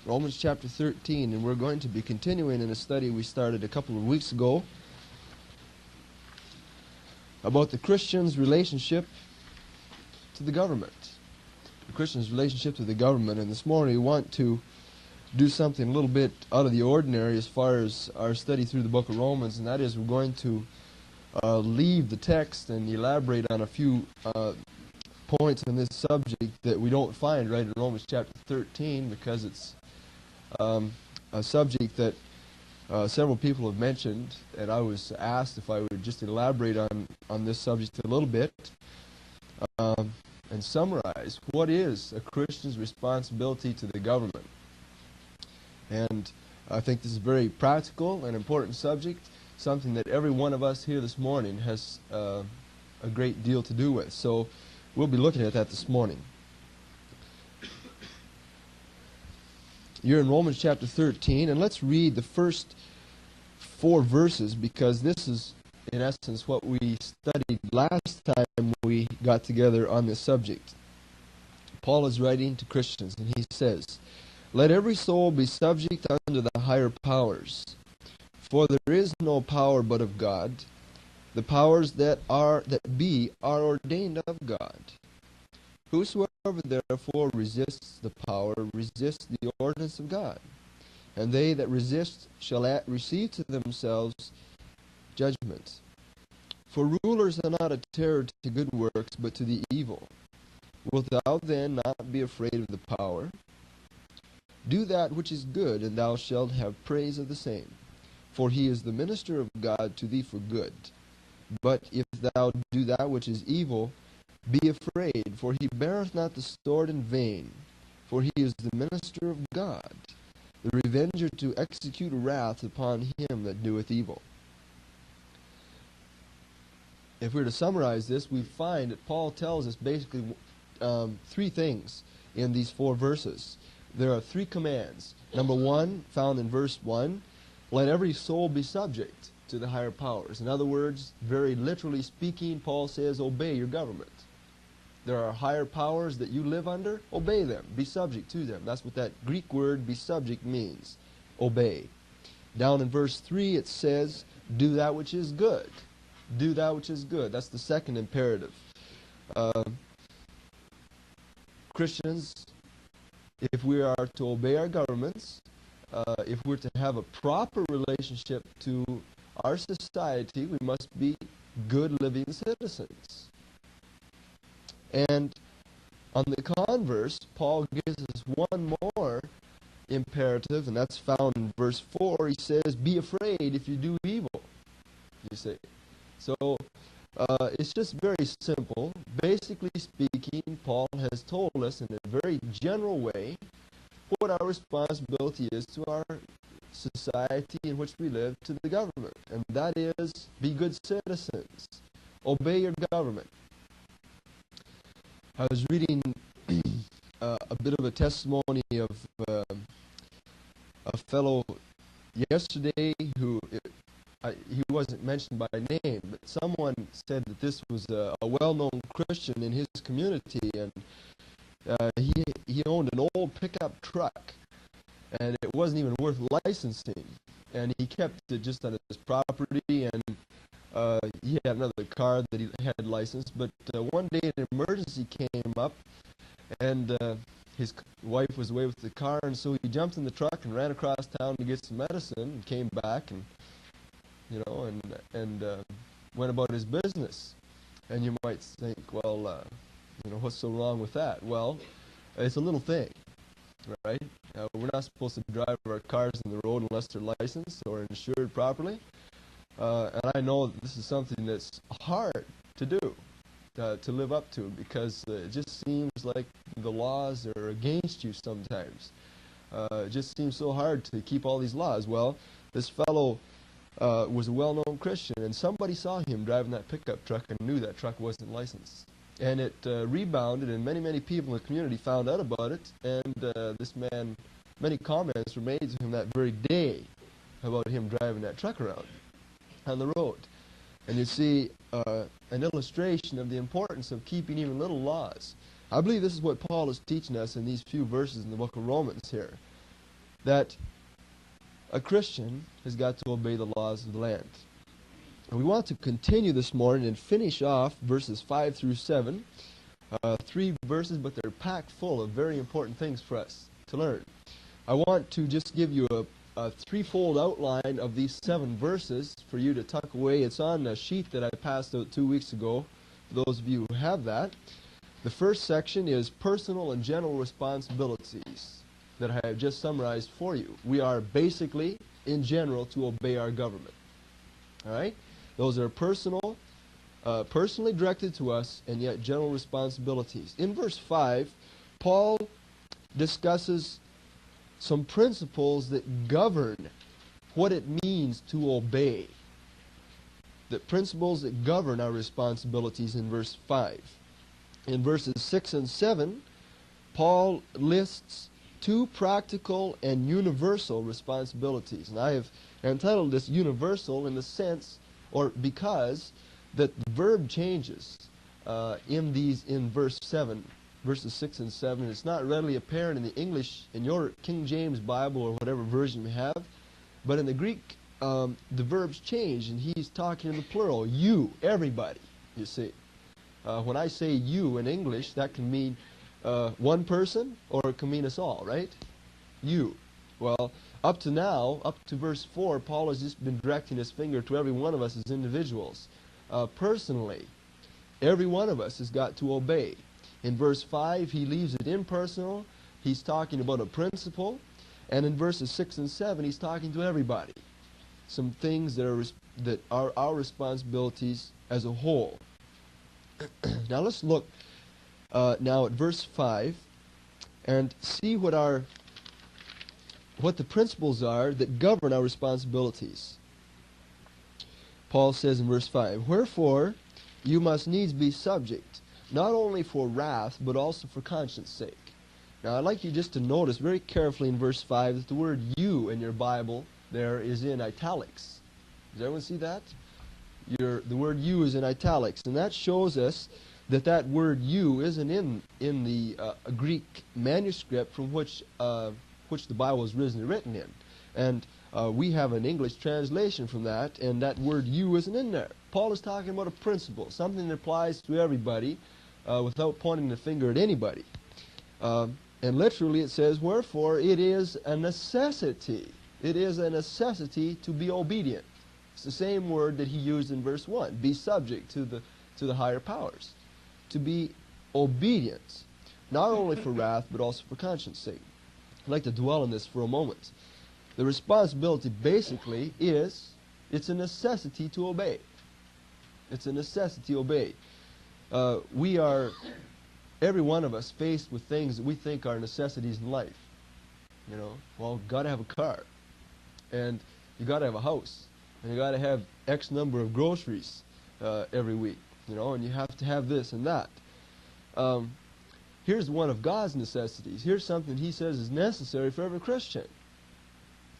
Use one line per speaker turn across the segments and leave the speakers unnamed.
Romans chapter 13, and we're going to be continuing in a study we started a couple of weeks ago about the Christian's relationship to the government. The Christian's relationship to the government, and this morning we want to do something a little bit out of the ordinary as far as our study through the book of Romans, and that is we're going to leave the text and elaborate on a few points in this subject that we don't find right in Romans chapter 13, because it's a subject that several people have mentioned, and I was asked if I would just elaborate on this subject a little bit and summarize what is a Christian's responsibility to the government. And I think this is a very practical and important subject, something that every one of us here this morning has a great deal to do with. So we'll be looking at that this morning. You're in Romans chapter 13, and let's read the first 4 verses, because this is, in essence, what we studied last time we got together on this subject. Paul is writing to Christians, and he says, "Let every soul be subject unto the higher powers, for there is no power but of God. The powers that be are ordained of God. Whosoever therefore resists the power resists the ordinance of God, and they that resist shall receive to themselves judgment. For rulers are not a terror to good works, but to the evil. Wilt thou then not be afraid of the power? Do that which is good, and thou shalt have praise of the same. For he is the minister of God to thee for good. But if thou do that which is evil, be afraid, for he beareth not the sword in vain, for he is the minister of God, the revenger to execute wrath upon him that doeth evil." If we were to summarize this, we find that Paul tells us basically 3 things in these 4 verses. There are 3 commands. Number 1, found in verse 1, let every soul be subject to the higher powers. In other words, very literally speaking, Paul says, obey your government. There are higher powers that you live under. Obey them. Be subject to them. That's what that Greek word, be subject, means. Obey. Down in verse 3, it says, do that which is good. Do that which is good. That's the second imperative. Christians, if we are to obey our governments, if we're to have a proper relationship to our society, we must be good living citizens. And on the converse, Paul gives us one more imperative, and that's found in verse 4. He says, be afraid if you do evil, you see. So it's just very simple. Basically speaking, Paul has told us in a very general way what our responsibility is to our society in which we live, to the government. And that is, be good citizens. Obey your government. I was reading a bit of a testimony of a fellow yesterday who, he wasn't mentioned by name, but someone said that this was a well-known Christian in his community, and he owned an old pickup truck, and it wasn't even worth licensing, and he kept it just on his property, and he had another car that he had licensed, but one day an emergency came up, and his wife was away with the car, and so he jumped in the truck and ran across town to get some medicine, and came back, and went about his business. And you might think, well, what's so wrong with that? Well, it's a little thing, right? We're not supposed to drive our cars on the road unless they're licensed or insured properly. And I know that this is something that's hard to do, to live up to, because it just seems like the laws are against you sometimes. It just seems so hard to keep all these laws. Well, this fellow was a well-known Christian, and somebody saw him driving that pickup truck and knew that truck wasn't licensed. And it rebounded, and many people in the community found out about it, and this man, many comments were made to him that very day about him driving that truck around on the road. And you see an illustration of the importance of keeping even little laws. I believe this is what Paul is teaching us in these few verses in the book of Romans here. that a Christian has got to obey the laws of the land. And we want to continue this morning and finish off verses 5 through 7. 3 verses, but they're packed full of very important things for us to learn. I want to just give you a threefold outline of these 7 verses for you to tuck away. It's on a sheet that I passed out 2 weeks ago, for those of you who have that. The first section is personal and general responsibilities that I have just summarized for you. We are basically, in general, to obey our government. All right? Those are personally directed to us, and yet general responsibilities. In verse 5, Paul discusses some principles that govern what it means to obey. The principles that govern our responsibilities in verse 5. In verses 6 and 7, Paul lists 2 practical and universal responsibilities. And I have entitled this universal in the sense, or because, that the verb changes in verse 7, verses 6 and 7. It's not readily apparent in the English, in your King James Bible or whatever version you have, but in the Greek, the verbs change, and he's talking in the plural. You, everybody, you see. When I say you in English, that can mean one person, or it can mean us all, right? You. Well, up to now, up to verse 4, Paul has just been directing his finger to every one of us as individuals. Personally, every one of us has got to obey. In verse 5, he leaves it impersonal. He's talking about a principle. And in verses 6 and 7, he's talking to everybody. Some things that are our responsibilities as a whole. Now let's look now at verse 5 and see what the principles are that govern our responsibilities. Paul says in verse 5, "Wherefore you must needs be subject, not only for wrath, but also for conscience sake." Now I'd like you just to notice very carefully in verse 5 that the word "you" in your Bible there is in italics. Does everyone see that? The word "you" is in italics, and that shows us that that word "you" isn't in the Greek manuscript from which the Bible was originally written in. And we have an English translation from that, and that word "you" isn't in there. Paul is talking about a principle, something that applies to everybody without pointing the finger at anybody. And literally it says, "Wherefore it is a necessity." It is a necessity to be obedient. It's the same word that he used in verse 1. Be subject to the higher powers. To be obedient, not only for wrath, but also for conscience sake. I'd like to dwell on this for a moment. The responsibility basically is, it's a necessity to obey. It's a necessity to obey. We are, every one of us, faced with things that we think are necessities in life. You know, well, got to have a car, and you got to have a house, and you got to have X number of groceries every week. You know, and you have to have this and that. Here's one of God's necessities. Here's something he says is necessary for every Christian.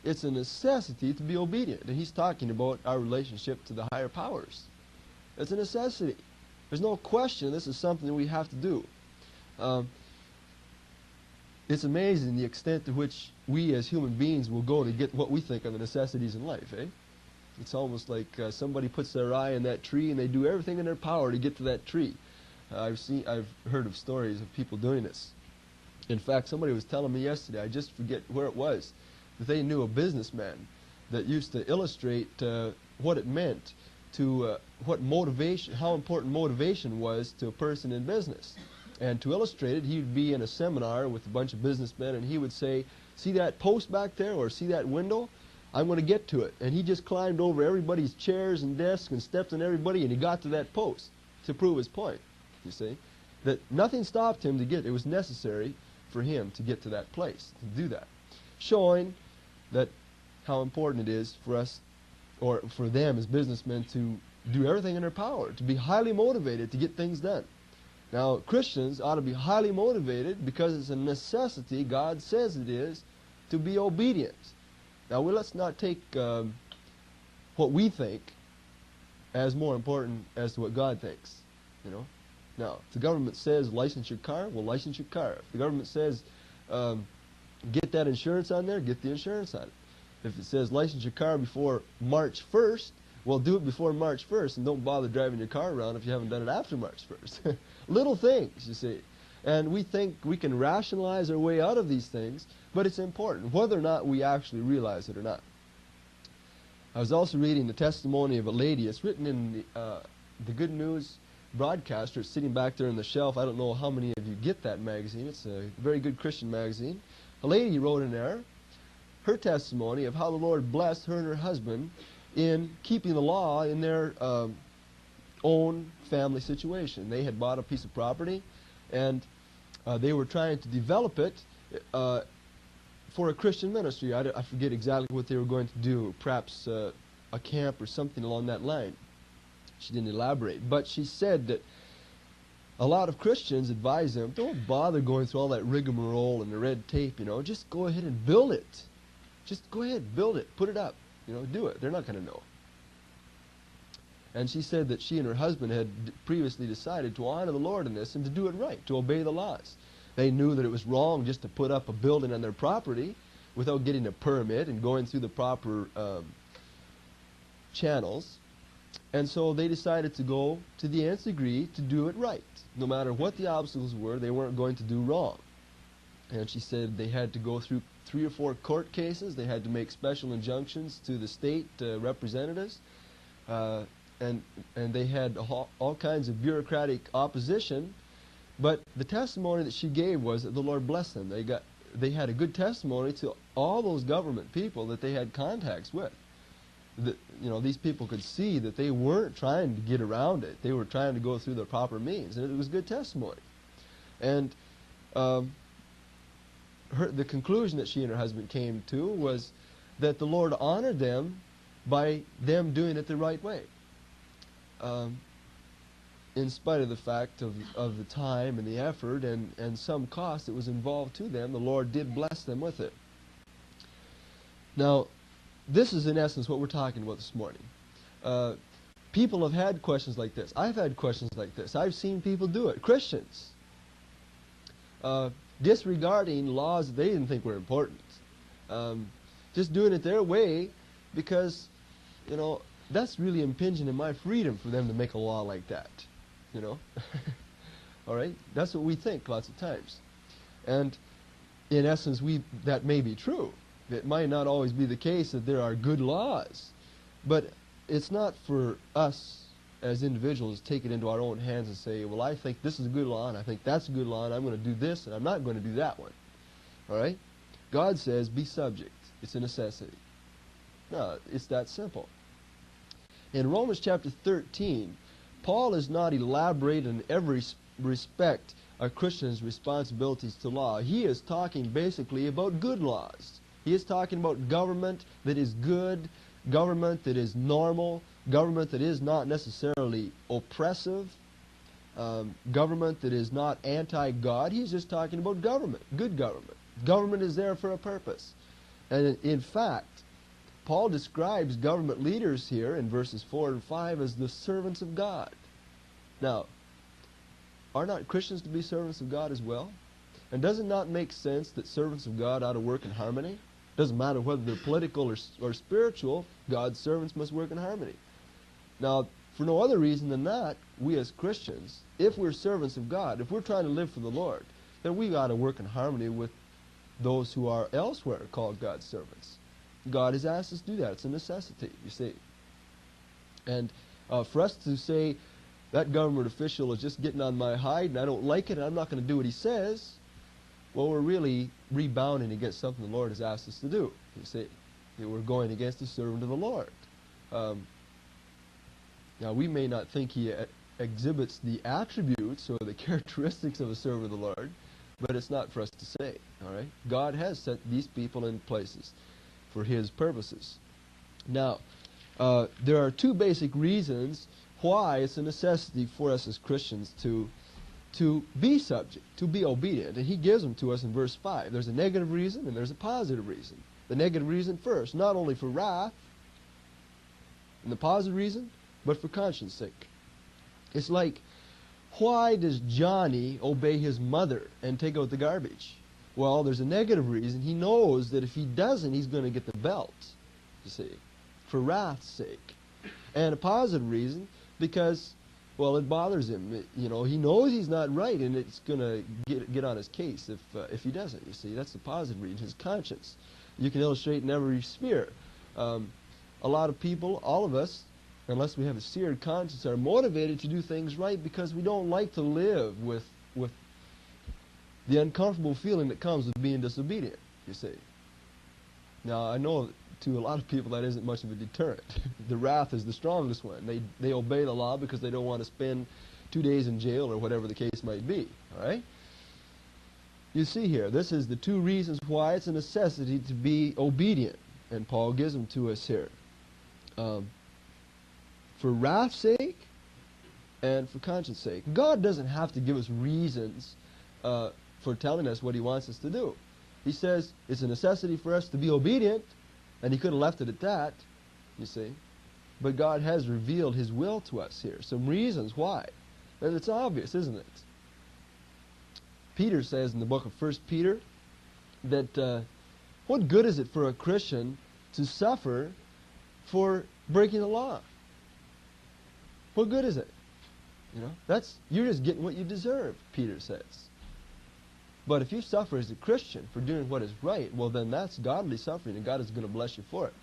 It's a necessity to be obedient. And he's talking about our relationship to the higher powers. It's a necessity. There's no question this is something that we have to do. It's amazing the extent to which we as human beings will go to get what we think are the necessities in life, eh? It's almost like somebody puts their eye on that tree and they do everything in their power to get to that tree. I've heard of stories of people doing this. In fact, somebody was telling me yesterday, I just forget where it was, that they knew a businessman that used to illustrate what it meant to how important motivation was to a person in business. And to illustrate it, he would be in a seminar with a bunch of businessmen, and he would say, "See that post back there, or see that window? I'm going to get to it." And he just climbed over everybody's chairs and desks and stepped on everybody, and he got to that post to prove his point. You see, that nothing stopped him to get. It was necessary for him to get to that place, to do that, showing that how important it is for us, or for them as businessmen, to do everything in their power, to be highly motivated to get things done. Now, Christians ought to be highly motivated because it's a necessity, God says it is, to be obedient. Now, let's not take what we think as more important as to what God thinks, you know. Now, if the government says license your car, well, license your car. If the government says Get that insurance on there, get the insurance on it. If it says license your car before March 1st, well, do it before March 1st and don't bother driving your car around if you haven't done it after March 1st. Little things, you see. And we think we can rationalize our way out of these things, but it's important, whether or not we actually realize it or not. I was also reading the testimony of a lady. It's written in the Good News Broadcaster. It's sitting back there on the shelf. I don't know how many of you get that magazine. It's a very good Christian magazine. A lady wrote in there her testimony of how the Lord blessed her and her husband in keeping the law in their own family situation. They had bought a piece of property, and they were trying to develop it for a Christian ministry. I forget exactly what they were going to do, perhaps a camp or something along that line. She didn't elaborate, but she said that a lot of Christians advise them, don't bother going through all that rigmarole and the red tape, just go ahead and build it. Just go ahead, build it, put it up, do it. They're not going to know. And she said that she and her husband had previously decided to honor the Lord in this and to do it right, to obey the laws. They knew that it was wrong just to put up a building on their property without getting a permit and going through the proper channels. And so they decided to go to the nth degree to do it right. No matter what the obstacles were, they weren't going to do wrong. And she said they had to go through 3 or 4 court cases. They had to make special injunctions to the state representatives. And they had all kinds of bureaucratic opposition. But the testimony that she gave was that the Lord blessed them. They had a good testimony to all those government people that they had contacts with. These people could see that they weren't trying to get around it. They were trying to go through the proper means, and it was good testimony. And the conclusion that she and her husband came to was that the Lord honored them by them doing it the right way. In spite of the fact of the time and the effort and some cost that was involved to them, the Lord did bless them with it. Now, this is in essence what we're talking about this morning. People have had questions like this. I've had questions like this. I've seen people do it. Christians. Disregarding laws that they didn't think were important. Just doing it their way because, that's really impinging on my freedom for them to make a law like that. All right? That's what we think lots of times. And in essence, that may be true. It might not always be the case that there are good laws, but it's not for us as individuals to take it into our own hands and say, well, I think this is a good law, and I think that's a good law, and I'm going to do this, and I'm not going to do that one. All right? God says, be subject. It's a necessity. No, it's that simple. In Romans chapter 13, Paul is not elaborating in every respect a Christian's responsibilities to law. He is talking basically about good laws. He is talking about government that is good, government that is normal, government that is not necessarily oppressive, government that is not anti-God. He's just talking about government, good government. Government is there for a purpose. And in fact, Paul describes government leaders here in verses 4 and 5 as the servants of God. Now, are not Christians to be servants of God as well? And does it not make sense that servants of God ought to work in harmony? Doesn't matter whether they're political or spiritual, God's servants must work in harmony. Now, for no other reason than that, we as Christians, if we're servants of God, if we're trying to live for the Lord, then we ought to work in harmony with those who are elsewhere called God's servants. God has asked us to do that. It's a necessity, you see. And for us to say, that government official is just getting on my hide and I don't like it and I'm not going to do what he says, well, we're really rebounding against something the Lord has asked us to do. You see, we're going against the servant of the Lord. Now, we may not think he exhibits the attributes or the characteristics of a servant of the Lord, but it's not for us to say. All right, God has set these people in places for His purposes. Now, there are 2 basic reasons why it's a necessity for us as Christians to be subject, to be obedient. And he gives them to us in verse 5. There's a negative reason and there's a positive reason. The negative reason first, not only for wrath, and the positive reason, but for conscience sake. It's like, why does Johnny obey his mother and take out the garbage? Well, there's a negative reason. He knows that if he doesn't, he's going to get the belt, you see, for wrath's sake. And a positive reason, because, well, it bothers him. You know, he knows he's not right, and it's going to get on his case if he doesn't, you see. That's the positive reason, his conscience. You can illustrate in every sphere. A lot of people, all of us, unless we have a seared conscience, are motivated to do things right because we don't like to live with the uncomfortable feeling that comes with being disobedient, you see. Now, I know to a lot of people that isn't much of a deterrent. The wrath is the strongest one. They obey the law because they don't want to spend 2 days in jail or whatever the case might be, all right? You see here, this is the two reasons why it's a necessity to be obedient, and Paul gives them to us here. For wrath's sake and for conscience sake. God doesn't have to give us reasons for telling us what he wants us to do. He says it's a necessity for us to be obedient, and he could have left it at that, you see. But God has revealed his will to us here, some reasons why. And it's obvious, isn't it? Peter says in the book of 1 Peter that what good is it for a Christian to suffer for breaking the law? What good is it? You know, you're just getting what you deserve, Peter says. But if you suffer as a Christian for doing what is right, well then that's godly suffering, and God is going to bless you for it.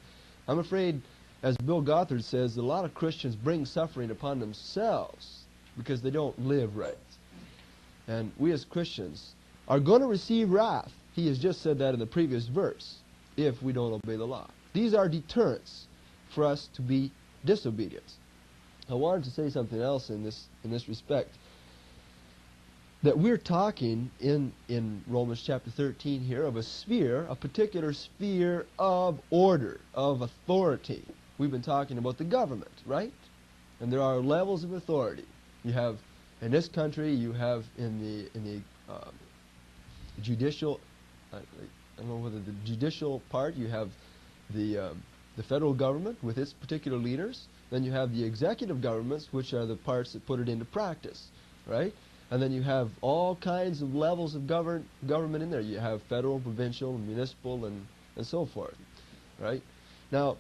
I'm afraid, as Bill Gothard says, a lot of Christians bring suffering upon themselves because they don't live right. And we as Christians are going to receive wrath. He has just said that in the previous verse, if we don't obey the law. These are deterrents for us to be disobedient. I wanted to say something else in this respect. That we're talking in Romans chapter 13 here of a sphere, a particular sphere of order, of authority. We've been talking about the government, right? And there are levels of authority. You have, in this country, you have in the judicial, I don't know whether the judicial part, you have the federal government with its particular leaders. Then you have the executive governments, which are the parts that put it into practice, right? And then you have all kinds of levels of government in there. You have federal, provincial, municipal, and so forth, right? Now,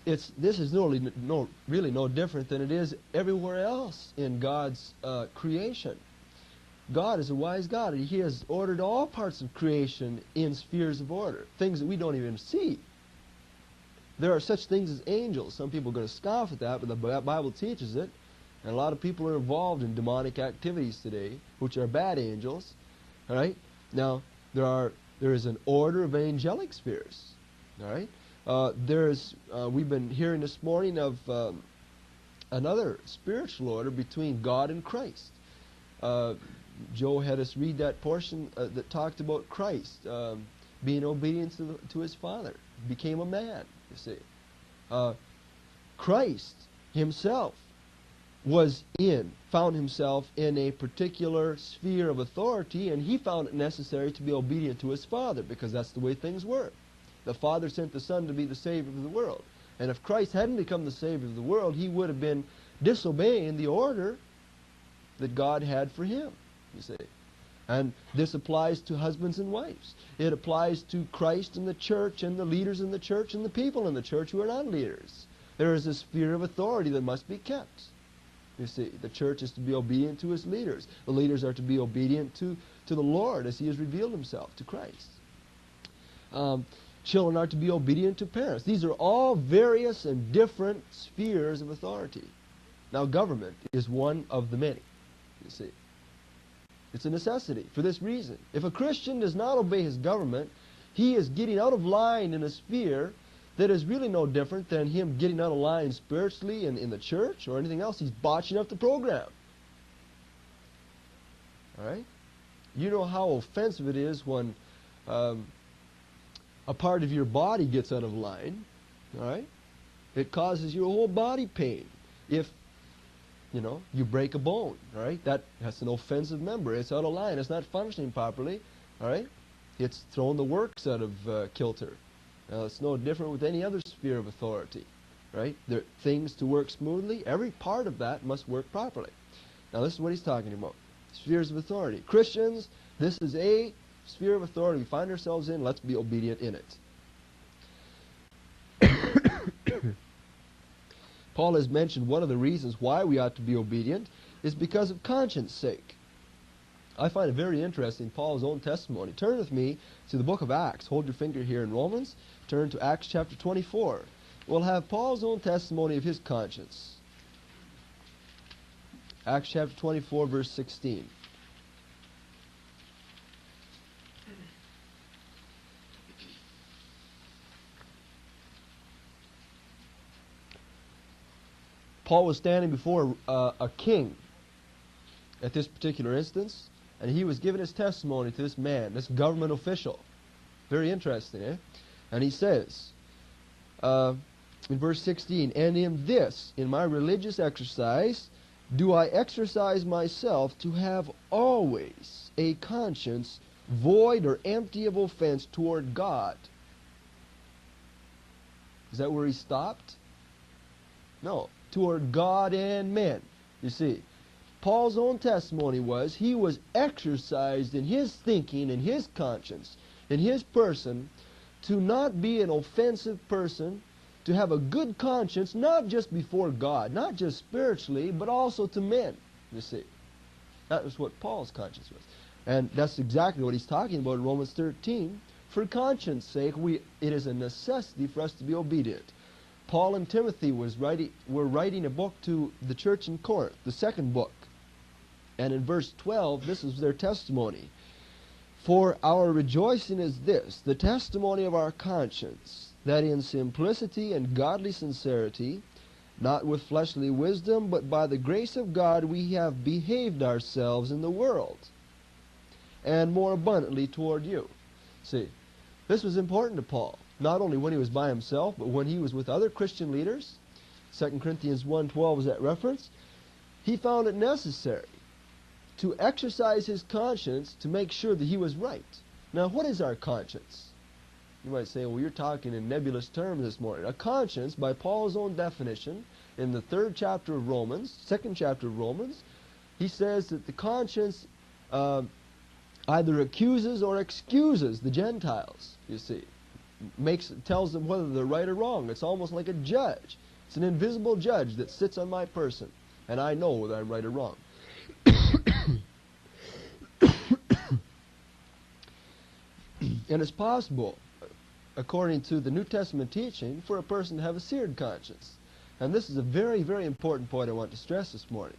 this is really no different than it is everywhere else in God's creation. God is a wise God, and he has ordered all parts of creation in spheres of order, things that we don't even see. There are such things as angels. Some people are going to scoff at that, but the Bible teaches it. And a lot of people are involved in demonic activities today, which are bad angels. All right. Now there is an order of angelic spheres. All right. We've been hearing this morning of another spiritual order between God and Christ. Joe had us read that portion that talked about Christ being obedient to his Father, became a man. You see, Christ himself found himself in a particular sphere of authority, and he found it necessary to be obedient to his Father, because that's the way things were. The Father sent the Son to be the Savior of the world. And if Christ hadn't become the Savior of the world, he would have been disobeying the order that God had for him, you see. And this applies to husbands and wives. It applies to Christ and the church and the leaders in the church and the people in the church who are not leaders. There is a sphere of authority that must be kept. You see, the church is to be obedient to its leaders. The leaders are to be obedient to the Lord as he has revealed himself, to Christ. Children are to be obedient to parents. These are all various and different spheres of authority. Now, government is one of the many, you see. It's a necessity for this reason. If a Christian does not obey his government, he is getting out of line in a sphere that is really no different than him getting out of line spiritually in the church or anything else. He's botching up the program. All right? You know how offensive it is when a part of your body gets out of line. All right? It causes your whole body pain. If, you break a bone, all right? That's an offensive member. It's out of line. It's not functioning properly, all right? It's thrown the works out of kilter. Now, it's no different with any other sphere of authority, right? There are things to work smoothly. Every part of that must work properly. Now, this is what he's talking about. Spheres of authority. Christians, this is a sphere of authority we find ourselves in, let's be obedient in it. Paul has mentioned one of the reasons why we ought to be obedient is because of conscience sake. I find it very interesting, Paul's own testimony. Turn with me to the book of Acts. Hold your finger here in Romans. Turn to Acts chapter 24. We'll have Paul's own testimony of his conscience. Acts chapter 24, verse 16. Paul was standing before a king at this particular instance, and he was giving his testimony to this man, this government official. Very interesting, eh? And he says, in verse 16, "And in this, in my religious exercise, do I exercise myself to have always a conscience void or empty of offense toward God." Is that where he stopped? No. Toward God and men. You see, Paul's own testimony was he was exercised in his thinking, in his conscience, in his person, to not be an offensive person, to have a good conscience, not just before God, not just spiritually, but also to men, you see. That was what Paul's conscience was. And that's exactly what he's talking about in Romans 13. For conscience sake, it is a necessity for us to be obedient. Paul and Timothy were writing a book to the church in Corinth, the second book. And in verse 12, this is their testimony. "For our rejoicing is this, the testimony of our conscience, that in simplicity and godly sincerity, not with fleshly wisdom, but by the grace of God, we have behaved ourselves in the world, and more abundantly toward you." See, this was important to Paul, not only when he was by himself, but when he was with other Christian leaders. 2 Corinthians 1:12 is that reference. He found it necessary to exercise his conscience to make sure that he was right. Now, what is our conscience? You might say, well, you're talking in nebulous terms this morning. A conscience, by Paul's own definition, in the 3rd chapter of Romans, 2nd chapter of Romans, he says that the conscience either accuses or excuses the Gentiles, you see. Tells them whether they're right or wrong. It's almost like a judge. It's an invisible judge that sits on my person, and I know whether I'm right or wrong. And it's possible, according to the New Testament teaching, for a person to have a seared conscience. And this is a very, very important point I want to stress this morning.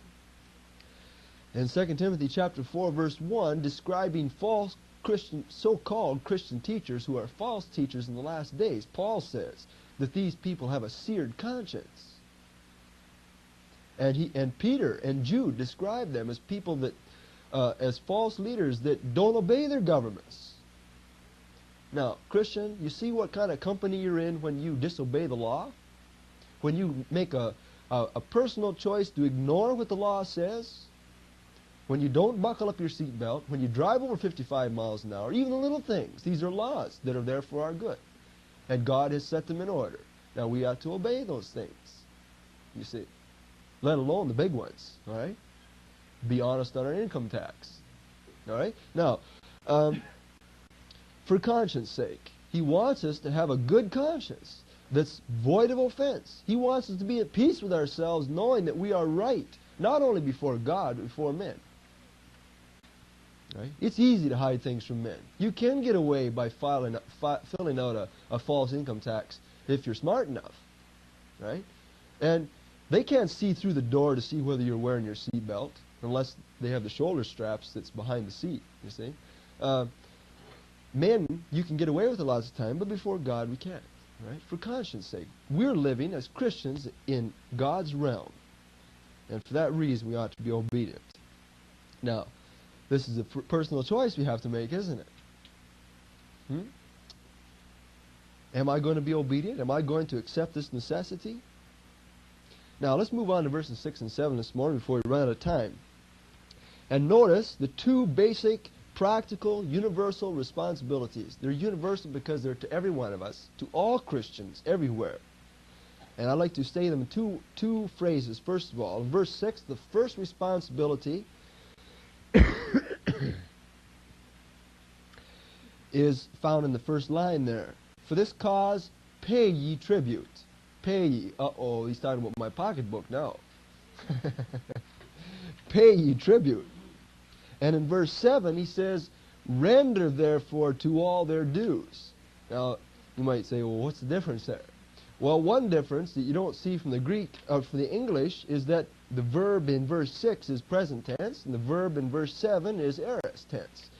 In 2 Timothy chapter 4, verse 1, describing false Christian, so-called Christian teachers who are false teachers in the last days, Paul says that these people have a seared conscience. And Peter and Jude describe them as people that, as false leaders that don't obey their governments. Now, Christian, you see what kind of company you're in when you disobey the law? When you make a personal choice to ignore what the law says? When you don't buckle up your seatbelt, when you drive over 55 miles an hour, even the little things, these are laws that are there for our good. And God has set them in order. Now we ought to obey those things, you see, let alone the big ones, all right? Be honest on our income tax, all right? Now, for conscience sake, he wants us to have a good conscience that's void of offense. He wants us to be at peace with ourselves, knowing that we are right, not only before God, but before men. Right? It's easy to hide things from men. You can get away by filling out a false income tax if you're smart enough. Right? And they can't see through the door to see whether you're wearing your seatbelt unless they have the shoulder straps that's behind the seat, you see. Men, you can get away with it lots of time, but before God we can't. Right? For conscience sake. We're living as Christians in God's realm. And for that reason we ought to be obedient. Now, this is a personal choice we have to make, isn't it? Am I going to be obedient? Am I going to accept this necessity? Now, let's move on to verses 6 and 7 this morning before we run out of time. And notice the two basic, practical, universal responsibilities. They're universal because they're to every one of us, to all Christians everywhere. And I'd like to say them in two phrases. First of all, in verse 6, the first responsibility is found in the first line there. For this cause pay ye tribute. Pay ye. Uh-oh, he's talking about my pocketbook now. Pay ye tribute. And in verse 7 he says, render therefore to all their dues. Now, you might say, well, what's the difference there? Well, one difference that you don't see from the Greek, or from the English, is that the verb in verse 6 is present tense, and the verb in verse 7 is aorist tense.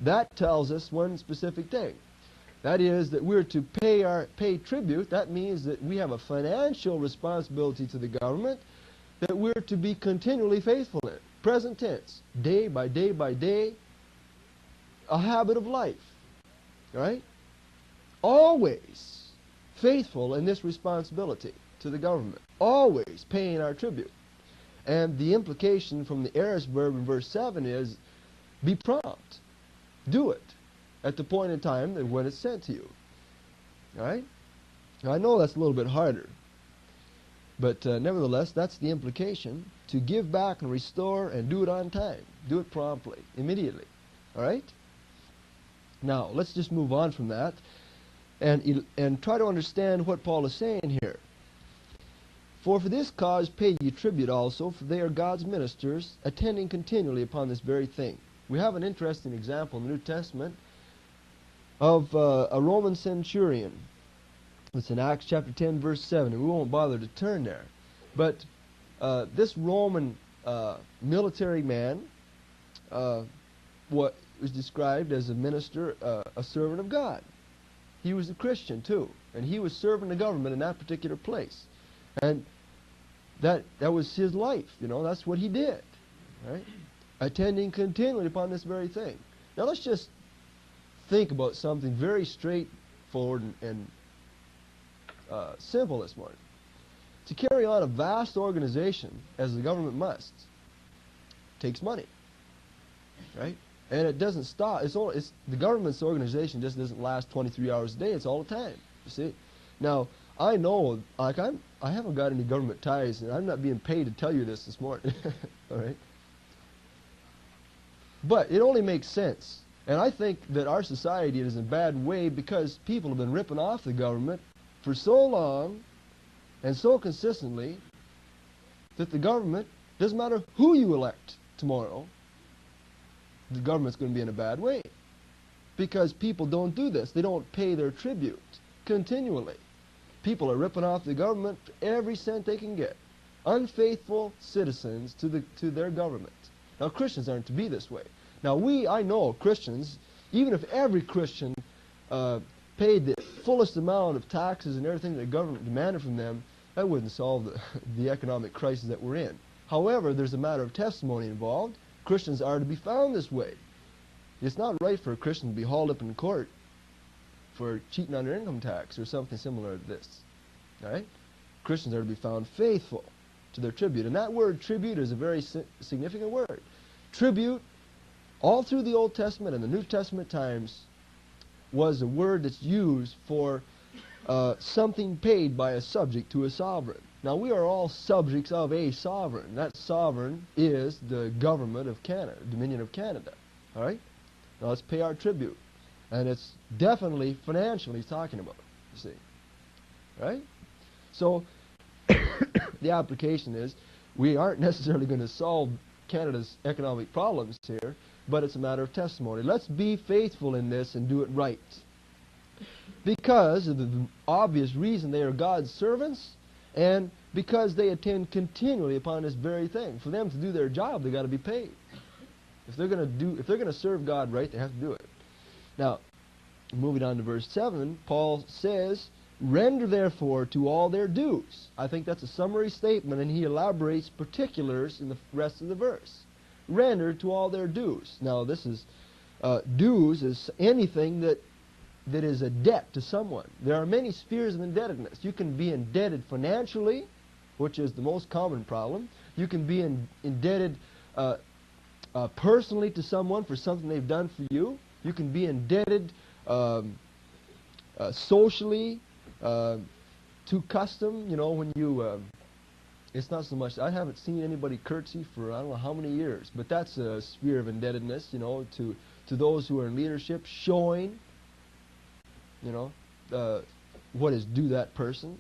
That tells us one specific thing. That is that we're to pay tribute. That means that we have a financial responsibility to the government that we're to be continually faithful in. Present tense, day by day by day, a habit of life. Right? Always faithful in this responsibility to the government. Always paying our tribute. And the implication from the aorist verb in verse 7 is, be prompt. Do it at the point in time that when it's sent to you. All right? Now, I know that's a little bit harder, but nevertheless, that's the implication. To give back and restore and do it on time. Do it promptly, immediately. All right? Now, let's just move on from that and try to understand what Paul is saying here. For this cause pay ye tribute also, for they are God's ministers, attending continually upon this very thing. We have an interesting example in the New Testament of a Roman centurion. It's in Acts chapter 10, verse 7, and we won't bother to turn there. But this Roman military man was described as a minister, a servant of God. He was a Christian too, and he was serving the government in that particular place. And that was his life, you know, that's what he did, right? Attending continually upon this very thing. Now let's just think about something very straightforward and simple this morning. To carry on a vast organization, as the government must, takes money, right? And it doesn't stop. The government's organization just doesn't last 23 hours a day. It's all the time, you see. Now, I know, like I haven't got any government ties, and I'm not being paid to tell you this morning, all right? But it only makes sense. And I think that our society is in a bad way because people have been ripping off the government for so long and so consistently that the government, doesn't matter who you elect tomorrow, the government's going to be in a bad way. Because people don't do this. They don't pay their tribute continually. People are ripping off the government for every cent they can get. Unfaithful citizens to their government. Now, Christians aren't to be this way. Now, I know Christians, even if every Christian paid the fullest amount of taxes and everything that the government demanded from them, that wouldn't solve the economic crisis that we're in. However, there's a matter of testimony involved. Christians are to be found this way. It's not right for a Christian to be hauled up in court for cheating on their income tax or something similar to this. All right? Christians are to be found faithful to their tribute. And that word tribute is a very significant word. Tribute, all through the Old Testament and the New Testament times, was a word that's used for something paid by a subject to a sovereign. Now, we are all subjects of a sovereign. That sovereign is the government of Canada, Dominion of Canada. All right? Now, let's pay our tribute. And it's definitely financially talking about, you see. Right? So, the application is, we aren't necessarily going to solve Canada's economic problems here, but it's a matter of testimony. Let's be faithful in this and do it right. Because of the obvious reason they are God's servants, and because they attend continually upon this very thing. For them to do their job, they've got to be paid. If they're going to serve God right, they have to do it. Now, moving on to verse 7, Paul says, render therefore to all their dues. I think that's a summary statement, and he elaborates particulars in the rest of the verse. Render to all their dues. Now, this is, dues is anything that is a debt to someone. There are many spheres of indebtedness. You can be indebted financially, which is the most common problem. You can be indebted personally to someone for something they've done for you. You can be indebted socially to custom. You know, when you, it's not so much, I haven't seen anybody curtsy for I don't know how many years, but that's a sphere of indebtedness, you know, to those who are in leadership, showing you know, what is due that person.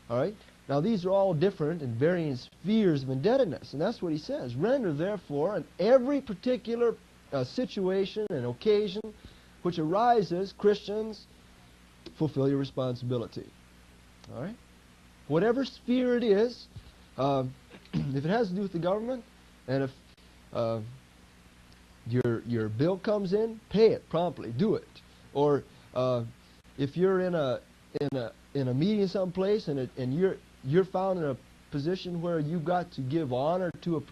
All right? Now, these are all different and varying spheres of indebtedness, and that's what he says. Render, therefore, in every particular situation and occasion which arises, Christians, fulfill your responsibility. All right? Whatever sphere it is, if it has to do with the government, and if your bill comes in, pay it promptly. Do it. Or if you're in a meeting someplace and you're found in a position where you got to give honor to